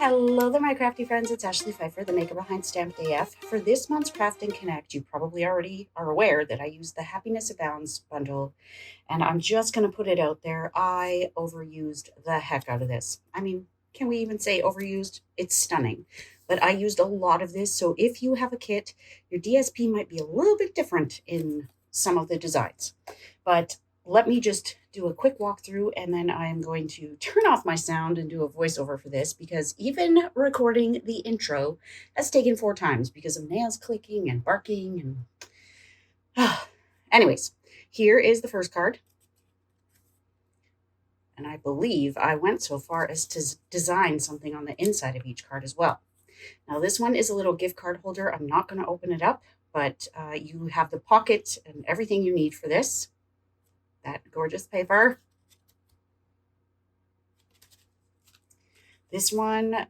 Hello there, my crafty friends. It's Ashley Pfeiffer, the maker behind Stamped AF. For this month's Craft and Connect, you probably already are aware that I use the Happiness Abounds bundle, and I'm just going to put it out there. I overused the heck out of this. I mean, can we even say overused? It's stunning. But I used a lot of this, so if you have a kit, your DSP might be a little bit different in some of the designs. But let me just do a quick walkthrough and then I'm going to turn off my sound and do a voiceover for this because even recording the intro has taken 4 times because of nails clicking and barking and anyways, here is the first card. And I believe I went so far as to design something on the inside of each card as well. Now this one is a little gift card holder. I'm not going to open it up, but you have the pocket and everything you need for this. That gorgeous paper. This one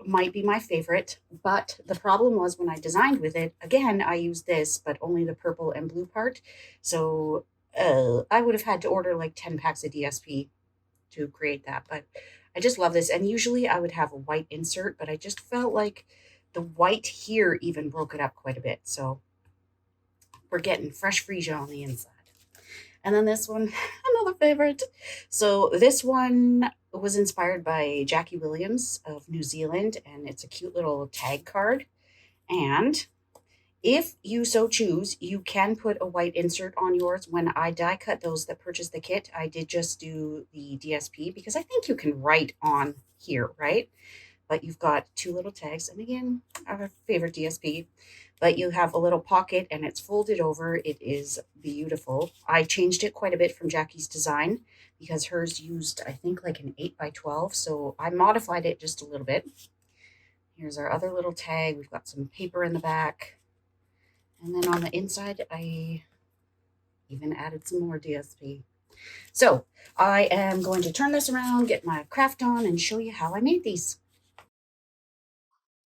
might be my favorite, but the problem was when I designed with it, again, I used this, but only the purple and blue part. So I would have had to order like 10 packs of DSP to create that. But I just love this. And usually I would have a white insert, but I just felt like the white here even broke it up quite a bit. So we're getting fresh freesia on the inside. And then this one, another favorite. So this one was inspired by Jackie Williams of New Zealand, and it's a cute little tag card. And if you so choose, you can put a white insert on yours. When I die cut those that purchased the kit, I did just do the DSP because I think you can write on here, right? But you've got two little tags. And again, our favorite DSP. But you have a little pocket and it's folded over. It is beautiful. I changed it quite a bit from Jackie's design because hers used, I think, like an 8x12. So I modified it just a little bit. Here's our other little tag. We've got some paper in the back. And then on the inside, I even added some more DSP. So I am going to turn this around, get my craft on, and show you how I made these.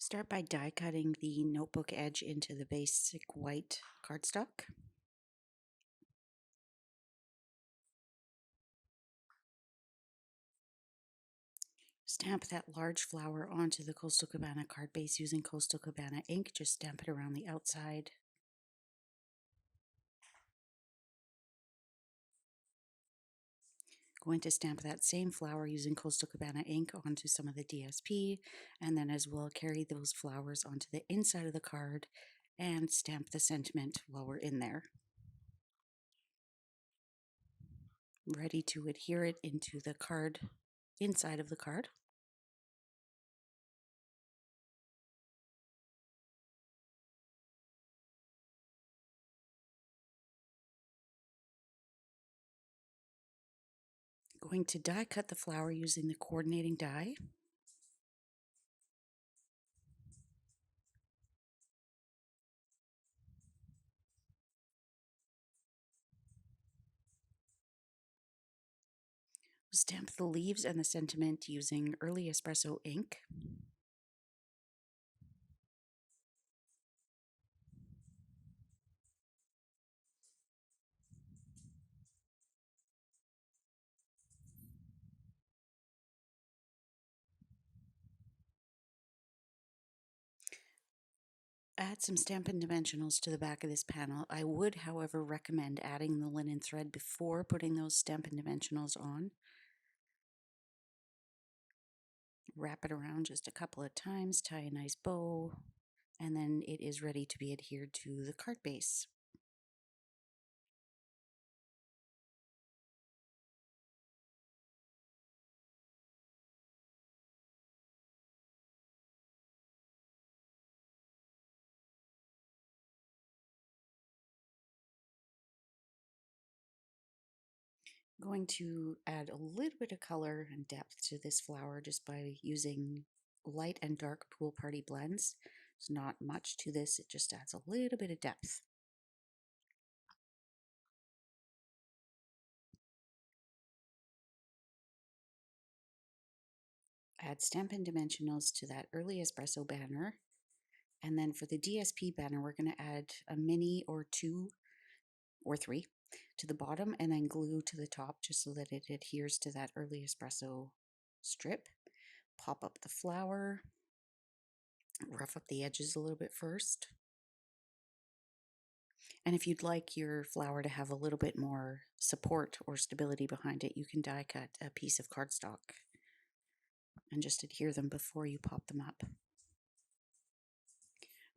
Start by die cutting the notebook edge into the basic white cardstock. Stamp that large flower onto the Coastal Cabana card base using Coastal Cabana ink. Just stamp it around the outside. Going to stamp that same flower using Coastal Cabana ink onto some of the DSP, and then as well carry those flowers onto the inside of the card and stamp the sentiment while we're in there. Ready to adhere it into the card, inside of the card. Going to die cut the flower using the coordinating die. Stamp the leaves and the sentiment using early espresso ink. Add some Stampin' Dimensionals to the back of this panel. I would, however, recommend adding the linen thread before putting those Stampin' Dimensionals on. Wrap it around just a couple of times, tie a nice bow, and then it is ready to be adhered to the card base. Going to add a little bit of color and depth to this flower just by using light and dark pool party blends. There's not much to this, it just adds a little bit of depth. Add Stampin' Dimensionals to that early espresso banner. And then for the DSP banner, we're going to add a mini or 2 or 3 to the bottom and then glue to the top just so that it adheres to that early espresso strip. pop up the flower, rough up the edges a little bit first. And if you'd like your flower to have a little bit more support or stability behind it, you can die cut a piece of cardstock and just adhere them before you pop them up.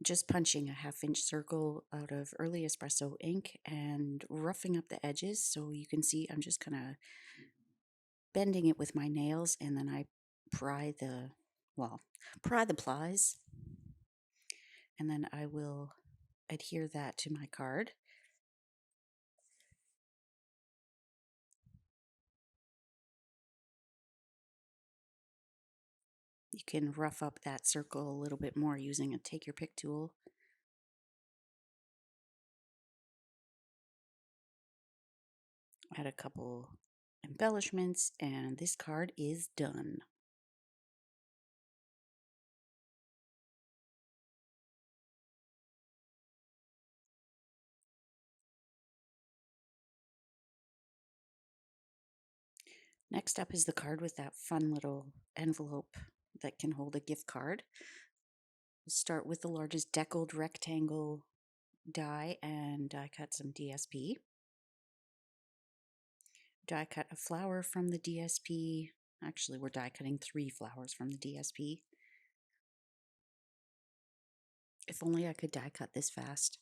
Just punching a 1/2-inch circle out of early espresso ink and roughing up the edges, so you can see I'm just kind of bending it with my nails, and then I pry the plies, and then I will adhere that to my card. You can rough up that circle a little bit more using a take your pick tool. Add a couple embellishments, and this card is done. Next up is the card with that fun little envelope that can hold a gift card. We'll start with the largest deckled rectangle die and die cut some DSP. Die cut a flower from the DSP. Actually, we're die cutting 3 flowers from the DSP. If only I could die cut this fast.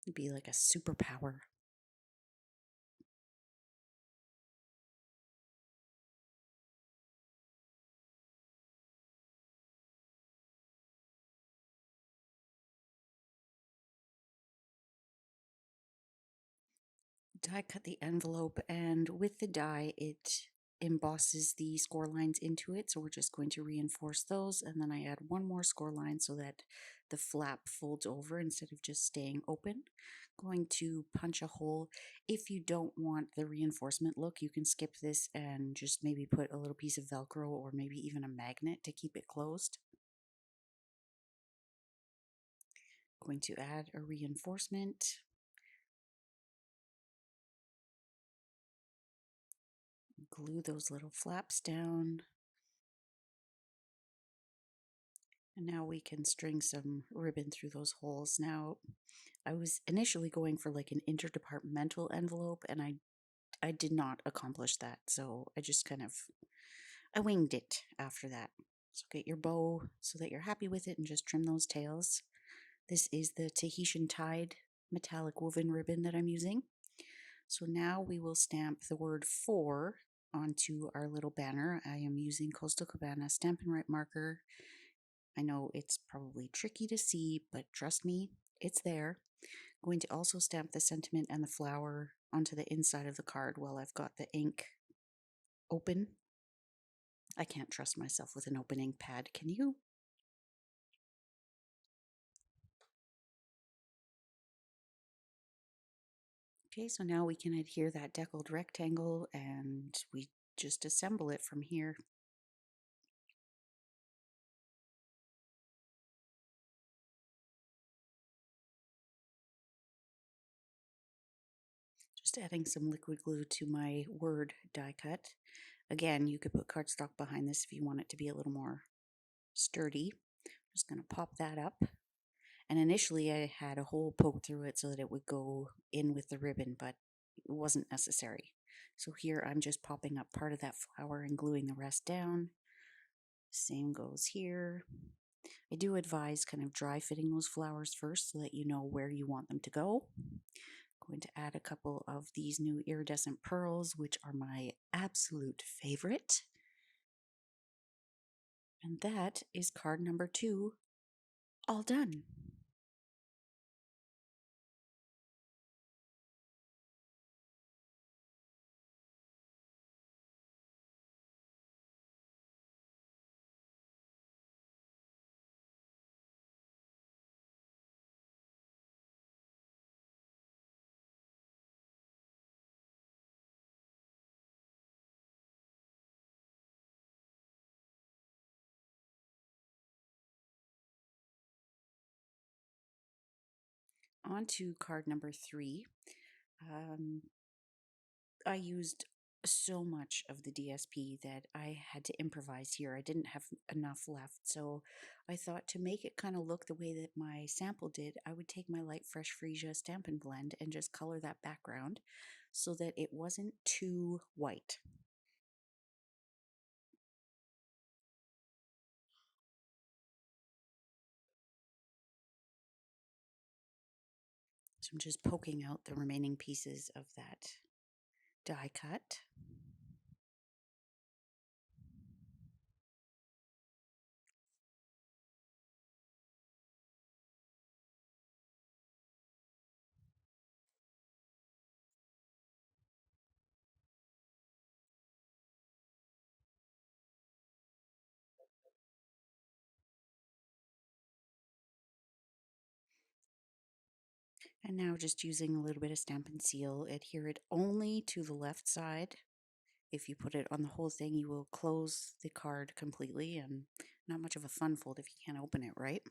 It'd be like a superpower. Die cut the envelope, and with the die it embosses the score lines into it, so we're just going to reinforce those, and then I add one more score line so that the flap folds over instead of just staying open. Going to punch a hole. If you don't want the reinforcement look, you can skip this and just maybe put a little piece of Velcro or maybe even a magnet to keep it closed. Going to add a reinforcement. Glue those little flaps down. And now we can string some ribbon through those holes. Now, I was initially going for like an interdepartmental envelope, and I did not accomplish that. So I just I winged it after that. So get your bow so that you're happy with it and just trim those tails. This is the Tahitian Tide metallic woven ribbon that I'm using. So now we will stamp the word "for" onto our little banner. I am using Coastal Cabana Stampin' Write marker. I know it's probably tricky to see, but trust me, it's there. I'm going to also stamp the sentiment and the flower onto the inside of the card while I've got the ink open. I can't trust myself with an open ink pad, can you? Okay, so now we can adhere that deckled rectangle and we just assemble it from here. Just adding some liquid glue to my word die cut. Again, you could put cardstock behind this if you want it to be a little more sturdy. I'm just going to pop that up. And initially I had a hole poked through it so that it would go in with the ribbon, but it wasn't necessary. So here I'm just popping up part of that flower and gluing the rest down. Same goes here. I do advise kind of dry fitting those flowers first so that you know where you want them to go. Going to add a couple of these new iridescent pearls, which are my absolute favorite. And that is card number 2, all done. On to card number 3. I used so much of the DSP that I had to improvise here. I didn't have enough left. So I thought to make it kind of look the way that my sample did, I would take my light fresh freesia Stampin' Blend and just color that background so that it wasn't too white. So I'm just poking out the remaining pieces of that die cut. And now just using a little bit of Stampin' Seal, adhere it only to the left side. If you put it on the whole thing, you will close the card completely, and not much of a fun fold if you can't open it, right?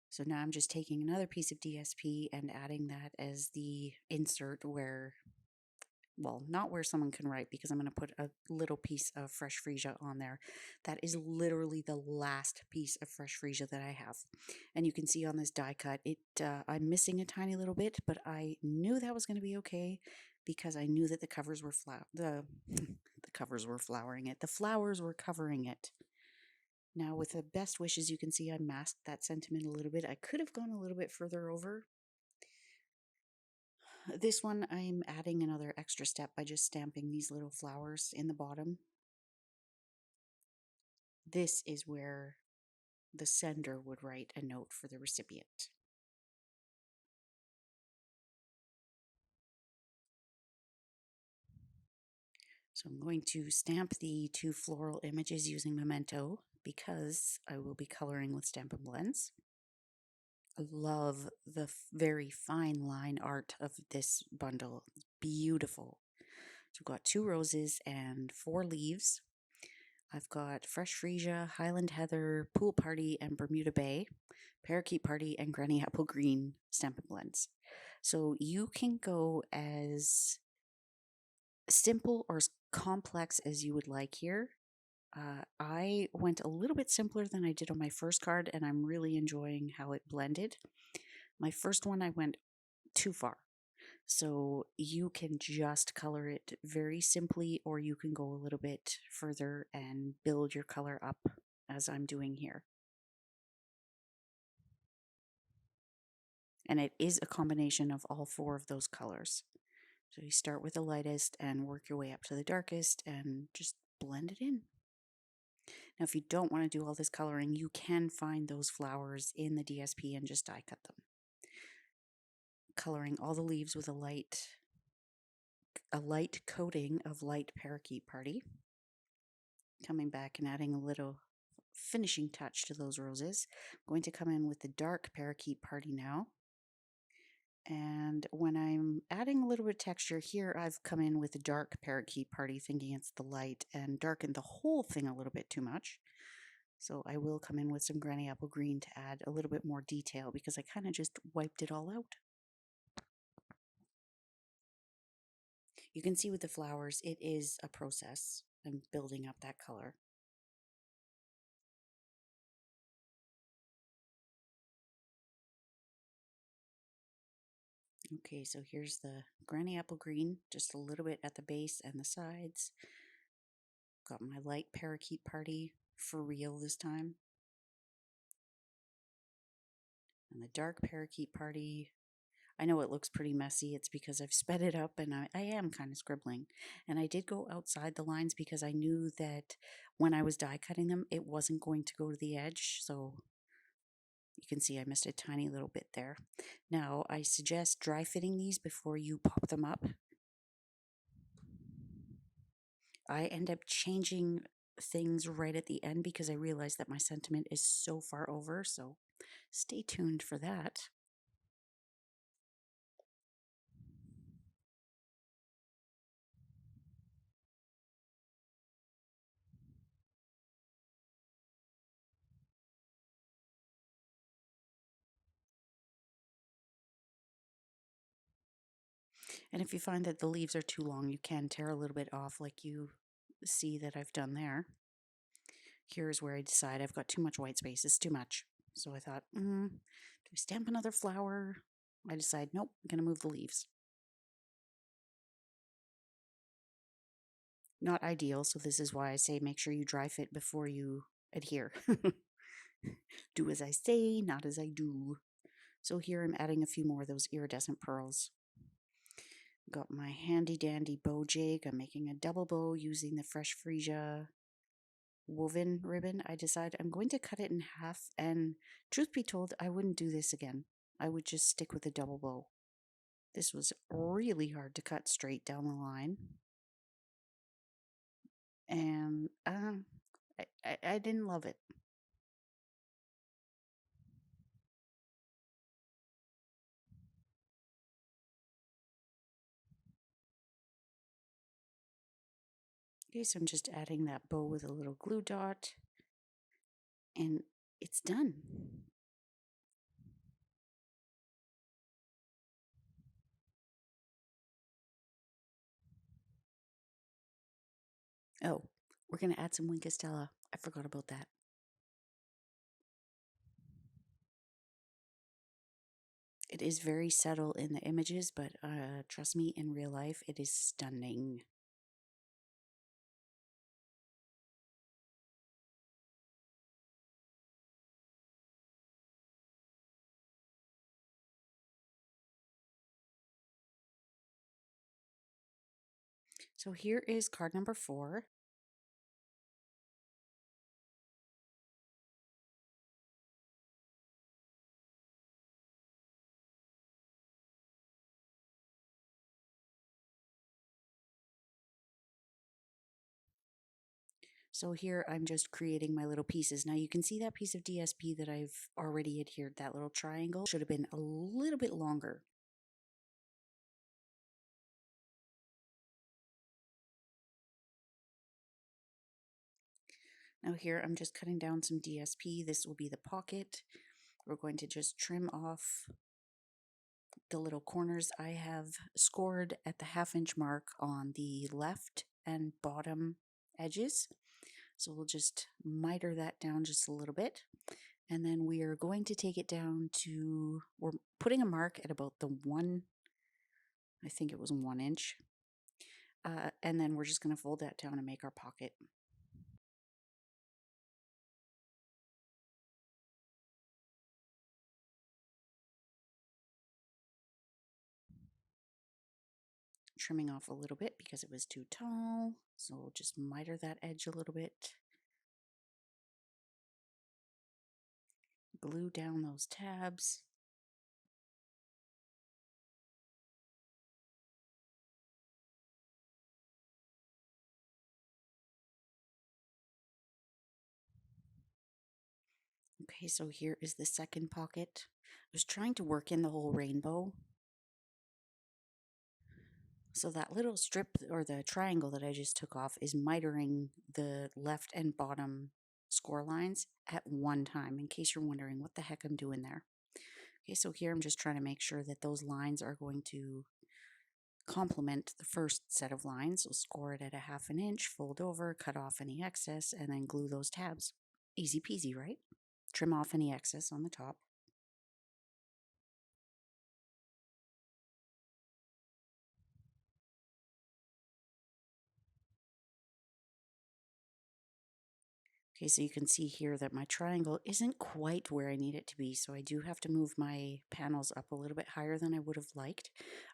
So now I'm just taking another piece of DSP and adding that as the insert where, well, not where someone can write, because I'm going to put a little piece of fresh freesia on there. That is literally the last piece of fresh freesia that I have. And you can see on this die cut, I'm missing a tiny little bit, but I knew that was going to be okay because I knew that the covers were the covers were flowering it. The flowers were covering it. Now, with the best wishes, you can see I masked that sentiment a little bit. I could have gone a little bit further over. This one, I'm adding another extra step by just stamping these little flowers in the bottom. This is where the sender would write a note for the recipient. So I'm going to stamp the two floral images using Memento because I will be coloring with Stampin' Blends. I love the very fine line art of this bundle. It's beautiful. So I've got 2 roses and 4 leaves. I've got Fresh Freesia, Highland Heather, Pool Party, and Bermuda Bay, Parakeet Party, and Granny Apple Green Stampin' Blends. So you can go as simple or as complex as you would like here. I went a little bit simpler than I did on my first card, and I'm really enjoying how it blended. My first one, I went too far. So you can just color it very simply, or you can go a little bit further and build your color up as I'm doing here. And it is a combination of all 4 of those colors. So you start with the lightest and work your way up to the darkest and just blend it in. Now, if you don't want to do all this coloring, you can find those flowers in the DSP and just die cut them. Coloring all the leaves with a light coating of light Parakeet Party. Coming back and adding a little finishing touch to those roses. I'm going to come in with the dark Parakeet Party now. And when I'm adding a little bit of texture here, I've come in with the dark Parakeet Party thinking it's the light and darkened the whole thing a little bit too much. So I will come in with some Granny Apple Green to add a little bit more detail because I kind of just wiped it all out. You can see with the flowers, it is a process. I'm building up that color. Okay, so here's the Granny Apple Green, just a little bit at the base and the sides. Got my light Parakeet Party for real this time. And the dark Parakeet Party, I know it looks pretty messy. It's because I've sped it up and I am kind of scribbling. And I did go outside the lines because I knew that when I was die cutting them, it wasn't going to go to the edge. So you can see I missed a tiny little bit there. Now, I suggest dry fitting these before you pop them up. I end up changing things right at the end because I realize that my sentiment is so far over. So stay tuned for that. And if you find that the leaves are too long, you can tear a little bit off like you see that I've done there. Here's where I decide I've got too much white space. It's too much. So I thought, do I stamp another flower? I decide, nope, I'm going to move the leaves. Not ideal, so this is why I say make sure you dry fit before you adhere. Do as I say, not as I do. So here I'm adding a few more of those iridescent pearls. Got my handy dandy bow jig. I'm making a double bow using the fresh freesia woven ribbon. I decide I'm going to cut it in half, and truth be told, I wouldn't do this again. I would just stick with a double bow. This was really hard to cut straight down the line, and I didn't love it. Okay, so I'm just adding that bow with a little glue dot, and it's done. Oh, we're going to add some Wink Estella. I forgot about that. It is very subtle in the images, but trust me, in real life, it is stunning. So here is card number 4. So here I'm just creating my little pieces. Now you can see that piece of DSP that I've already adhered, that little triangle, should have been a little bit longer. Now here I'm just cutting down some DSP. This will be the pocket. We're going to just trim off the little corners. I have scored at the 1/2 inch mark on the left and bottom edges. So we'll just miter that down just a little bit. And then we are going to take it down to, we're putting a mark at about the I think it was 1 inch. And then we're just going to fold that down and make our pocket. Trimming off a little bit because it was too tall. So we'll just miter that edge a little bit. Glue down those tabs. Okay, so here is the second pocket. I was trying to work in the whole rainbow. So that little strip or the triangle that I just took off is mitering the left and bottom score lines at one time, in case you're wondering what the heck I'm doing there. Okay, so here I'm just trying to make sure that those lines are going to complement the first set of lines. So score it at a 1/2 inch, fold over, cut off any excess, and then glue those tabs. Easy peasy, right? Trim off any excess on the top. Okay, so you can see here that my triangle isn't quite where I need it to be, so I do have to move my panels up a little bit higher than I would have liked.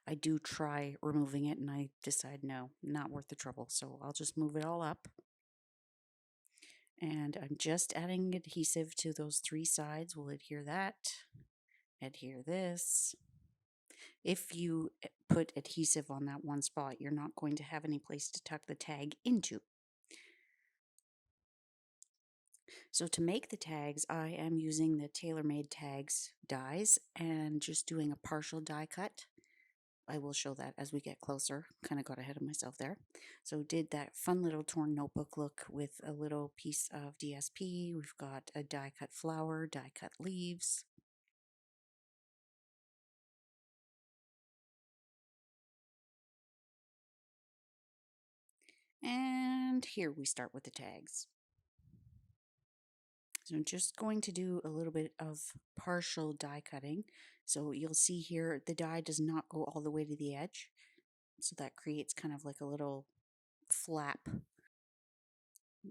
I do try removing it and I decide no, not worth the trouble, so I'll just move it all up. And I'm just adding adhesive to those 3 sides. We'll adhere that, adhere this. If you put adhesive on that one spot, you're not going to have any place to tuck the tag into. So to make the tags, I am using the TaylorMade Tags dies and just doing a partial die cut. I will show that as we get closer. Kind of got ahead of myself there. So did that fun little torn notebook look with a little piece of DSP. We've got a die cut flower, die cut leaves. And here we start with the tags. So I'm just going to do a little bit of partial die cutting. So you'll see here the die does not go all the way to the edge. So that creates kind of like a little flap.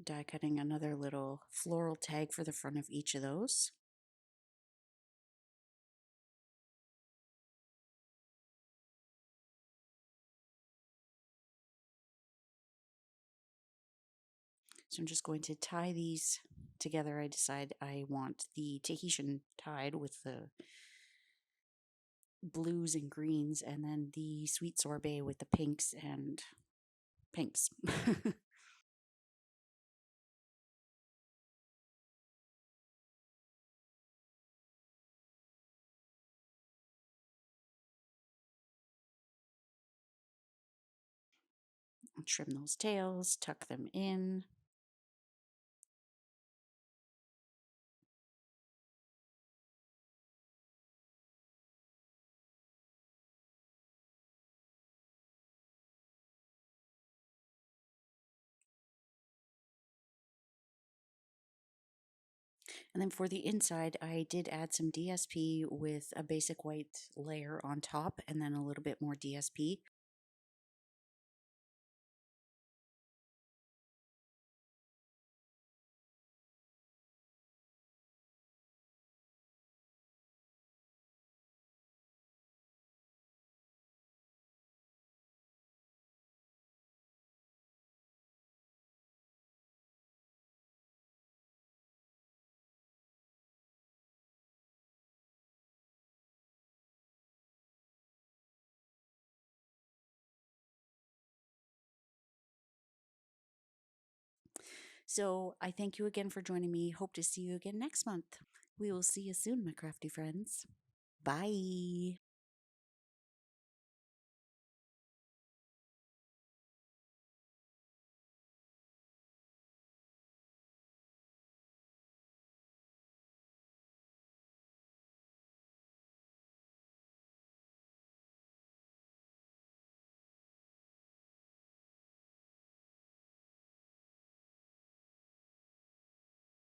Die cutting another little floral tag for the front of each of those. So I'm just going to tie these together. I decide I want the Tahitian tied with the blues and greens, and then the sweet sorbet with the pinks and pinks. Trim those tails, tuck them in. And then for the inside, I did add some DSP with a basic white layer on top and then a little bit more DSP. So I thank you again for joining me. Hope to see you again next month. We will see you soon, my crafty friends. Bye.